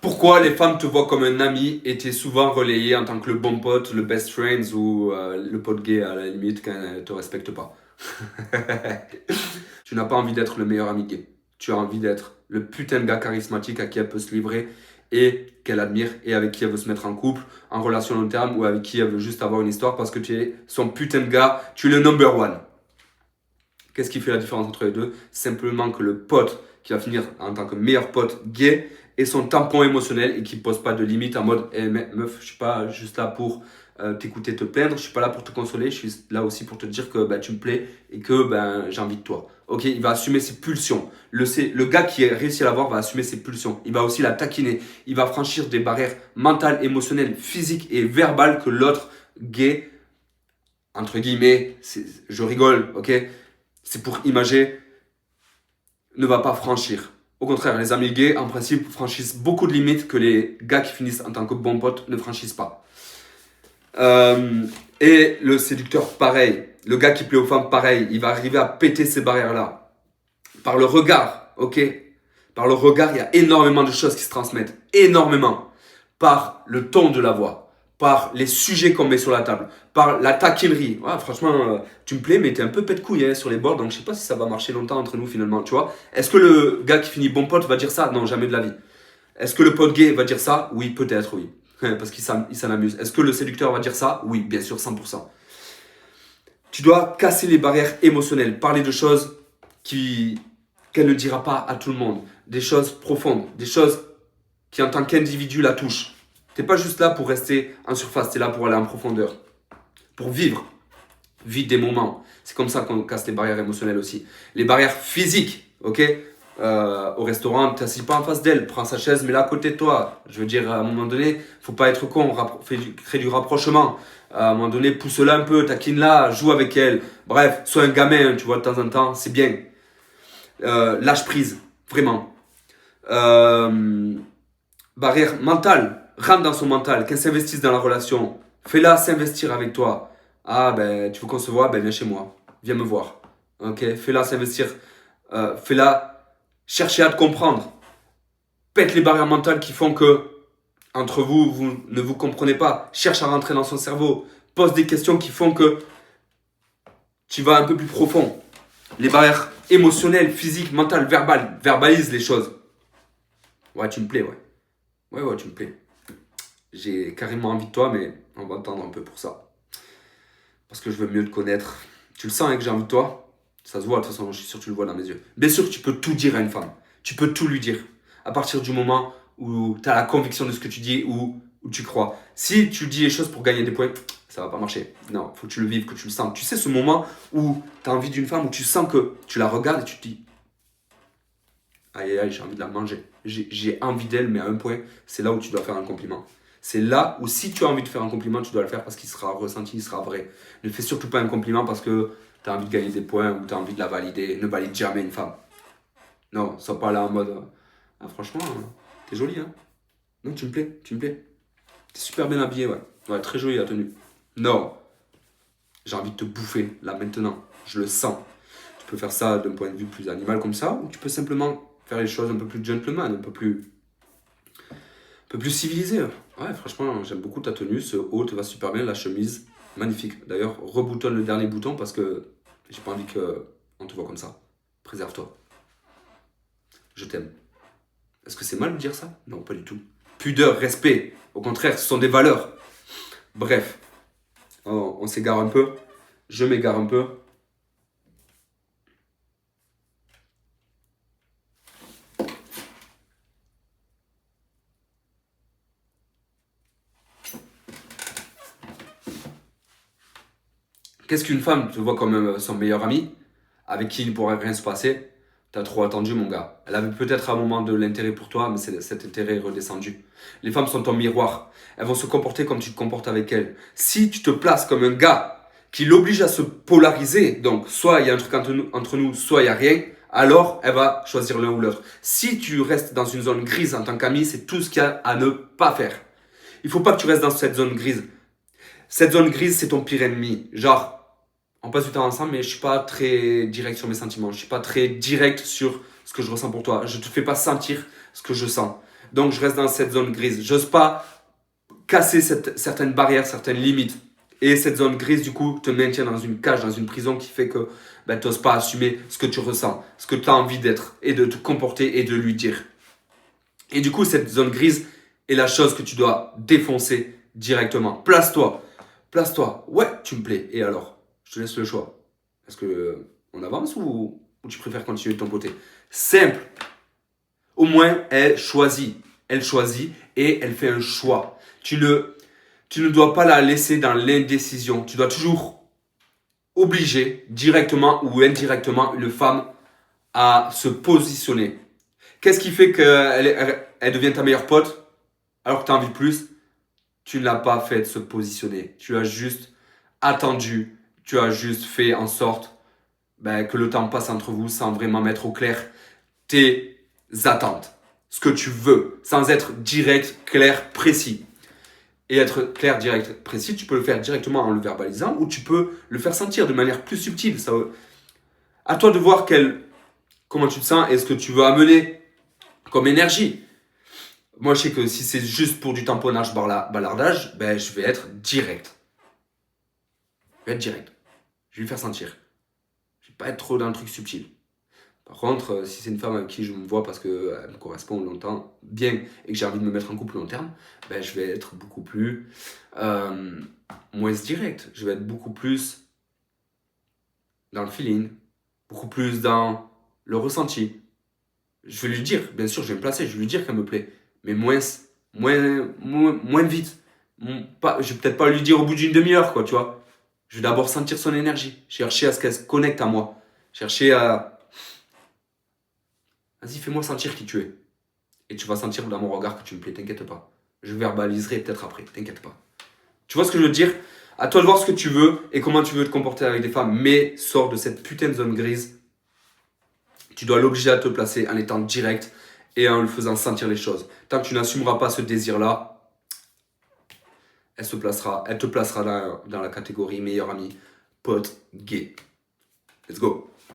Pourquoi les femmes te voient comme un ami et t'es souvent relayé en tant que le bon pote, le best friend ou le pote gay à la limite quand elles te respectent pas. Tu n'as pas envie d'être le meilleur ami gay. Tu as envie d'être le putain de gars charismatique à qui elle peut se livrer et qu'elle admire et avec qui elle veut se mettre en couple, en relation long terme ou avec qui elle veut juste avoir une histoire parce que tu es son putain de gars, tu es le number one. Qu'est-ce qui fait la différence entre les deux? Simplement que le pote qui va finir en tant que meilleur pote gay est son tampon émotionnel et qui pose pas de limite en mode hey, meuf, je suis pas juste là pour t'écouter te plaindre, je suis pas là pour te consoler, je suis là aussi pour te dire que tu me plais et que j'ai envie de toi. Ok, il va assumer ses pulsions. Le gars qui a réussi à l'avoir va assumer ses pulsions. Il va aussi la taquiner. Il va franchir des barrières mentales, émotionnelles, physiques et verbales que l'autre gay, entre guillemets, je rigole, ok, c'est pour imager, ne va pas franchir. Au contraire, les amis gays, en principe, franchissent beaucoup de limites que les gars qui finissent en tant que bons potes ne franchissent pas. Et le séducteur, pareil. Le gars qui plaît aux femmes, pareil. Il va arriver à péter ces barrières-là. Par le regard, ok? Par le regard, il y a énormément de choses qui se transmettent. Énormément. Par le ton de la voix. Par les sujets qu'on met sur la table. Par la taquinerie. Ouais, franchement, tu me plais, mais t'es un peu pète couille sur les bords. Donc, je sais pas si ça va marcher longtemps entre nous, finalement. Tu vois? Est-ce que le gars qui finit bon pote va dire ça? Non, jamais de la vie. Est-ce que le pote gay va dire ça? Oui, peut-être, oui. Parce qu'il s'en amuse. Est-ce que le séducteur va dire ça? Oui, bien sûr, 100%. Tu dois casser les barrières émotionnelles. Parler de choses qu'elle ne dira pas à tout le monde. Des choses profondes. Des choses qui, en tant qu'individu, la touchent. T'es pas juste là pour rester en surface. T'es là pour aller en profondeur. Pour vivre. Vivre des moments. C'est comme ça qu'on casse les barrières émotionnelles aussi. Les barrières physiques, ok? Au restaurant, ne t'assis pas en face d'elle, prends sa chaise, mets-la à côté de toi. Je veux dire, à un moment donné, faut pas être con, crée du rapprochement. À un moment donné, pousse-la un peu, taquine-la, joue avec elle. Bref, sois un gamin, tu vois, de temps en temps, c'est bien. Lâche prise, vraiment. Barrière mentale, rentre dans son mental, qu'elle s'investisse dans la relation. Fais-la s'investir avec toi. Ah, tu veux qu'on se voit? Viens chez moi, viens me voir. Ok, fais-la s'investir, fais-la cherchez à te comprendre. Pète les barrières mentales qui font que, entre vous, vous ne vous comprenez pas. Cherche à rentrer dans son cerveau. Pose des questions qui font que tu vas un peu plus profond. Les barrières émotionnelles, physiques, mentales, verbales. Verbalise les choses. Ouais, tu me plais, ouais. Ouais, tu me plais. J'ai carrément envie de toi, mais on va attendre un peu pour ça. Parce que je veux mieux te connaître. Tu le sens que j'ai envie de toi? Ça se voit, de toute façon, je suis sûr que tu le vois dans mes yeux. Bien sûr que tu peux tout dire à une femme. Tu peux tout lui dire. À partir du moment où tu as la conviction de ce que tu dis ou où tu crois. Si tu dis les choses pour gagner des points, ça va pas marcher. Non, faut que tu le vives, que tu le sens. Tu sais ce moment où tu as envie d'une femme, où tu sens que tu la regardes et tu te dis aïe, j'ai envie de la manger. J'ai envie d'elle, mais à un point, c'est là où tu dois faire un compliment. C'est là où si tu as envie de faire un compliment, tu dois le faire parce qu'il sera ressenti, il sera vrai. Ne fais surtout pas un compliment parce que tu as envie de gagner des points ou tu as envie de la valider. Ne valide jamais une femme. Non, sois pas là en mode ah, franchement, t'es jolie, hein. Non, tu me plais, tu me plais. T'es super bien habillée, ouais. Ouais, très jolie la tenue. Non, j'ai envie de te bouffer, là, maintenant. Je le sens. Tu peux faire ça d'un point de vue plus animal comme ça, ou tu peux simplement faire les choses un peu plus gentleman, un peu plus civilisé. Ouais, franchement, j'aime beaucoup ta tenue. Ce haut te va super bien, la chemise, magnifique. D'ailleurs, reboutonne le dernier bouton parce que j'ai pas envie qu'on te voit comme ça. Préserve-toi. Je t'aime. Est-ce que c'est mal de dire ça? Non, pas du tout. Pudeur, respect. Au contraire, ce sont des valeurs. Bref, on s'égare un peu. Je m'égare un peu. Qu'est-ce qu'une femme te voit comme son meilleur ami, avec qui il ne pourrait rien se passer? T'as trop attendu, mon gars. Elle avait peut-être un moment de l'intérêt pour toi, mais cet intérêt est redescendu. Les femmes sont ton miroir. Elles vont se comporter comme tu te comportes avec elles. Si tu te places comme un gars qui l'oblige à se polariser, donc soit il y a un truc entre nous, soit il n'y a rien, alors elle va choisir l'un ou l'autre. Si tu restes dans une zone grise en tant qu'ami, c'est tout ce qu'il y a à ne pas faire. Il ne faut pas que tu restes dans cette zone grise. Cette zone grise, c'est ton pire ennemi. Genre, on passe du temps ensemble, mais je suis pas très direct sur mes sentiments. Je suis pas très direct sur ce que je ressens pour toi. Je te fais pas sentir ce que je sens. Donc, je reste dans cette zone grise. J'ose pas casser certaines barrières, certaines limites. Et cette zone grise, du coup, te maintient dans une cage, dans une prison qui fait que ben, tu n'oses pas assumer ce que tu ressens, ce que tu as envie d'être et de te comporter et de lui dire. Et du coup, cette zone grise est la chose que tu dois défoncer directement. Place-toi. Place-toi. Ouais, tu me plais. Et alors, je te laisse le choix. Est-ce que on avance ou tu préfères continuer de ton côté? Simple. Au moins, elle choisit. Elle choisit et elle fait un choix. Tu ne dois pas la laisser dans l'indécision. Tu dois toujours obliger, directement ou indirectement, une femme à se positionner. Qu'est-ce qui fait qu'elle devient ta meilleure pote alors que tu as envie de plus? Tu ne l'as pas fait de se positionner. Tu as juste attendu. Tu as juste fait en sorte que le temps passe entre vous sans vraiment mettre au clair tes attentes. Ce que tu veux, sans être direct, clair, précis. Et être clair, direct, précis, tu peux le faire directement en le verbalisant ou tu peux le faire sentir de manière plus subtile. À toi de voir comment tu te sens et ce que tu veux amener comme énergie. Moi, je sais que si c'est juste pour du tamponnage, balardage, je vais être direct. Je vais être direct. Je vais lui faire sentir. Je vais pas être trop dans le truc subtil. Par contre, si c'est une femme avec qui je me vois parce qu'elle me correspond longtemps, bien, et que j'ai envie de me mettre en couple long terme, je vais être beaucoup plus moins direct. Je vais être beaucoup plus dans le feeling, beaucoup plus dans le ressenti. Je vais lui dire, bien sûr, je vais me placer, je vais lui dire qu'elle me plaît, mais moins vite. Je vais peut-être pas lui dire au bout d'une demi-heure, quoi, tu vois. Je vais d'abord sentir son énergie, chercher à ce qu'elle se connecte à moi, chercher à... Vas-y, fais-moi sentir qui tu es. Et tu vas sentir dans mon regard que tu me plais, t'inquiète pas. Je verbaliserai peut-être après, t'inquiète pas. Tu vois ce que je veux dire? À toi de voir ce que tu veux et comment tu veux te comporter avec des femmes, mais sors de cette putain de zone grise. Tu dois l'obliger à te placer en étant direct et en lui faisant sentir les choses. Tant que tu n'assumeras pas ce désir-là, elle te placera dans la catégorie meilleur ami, pote, gay. Let's go.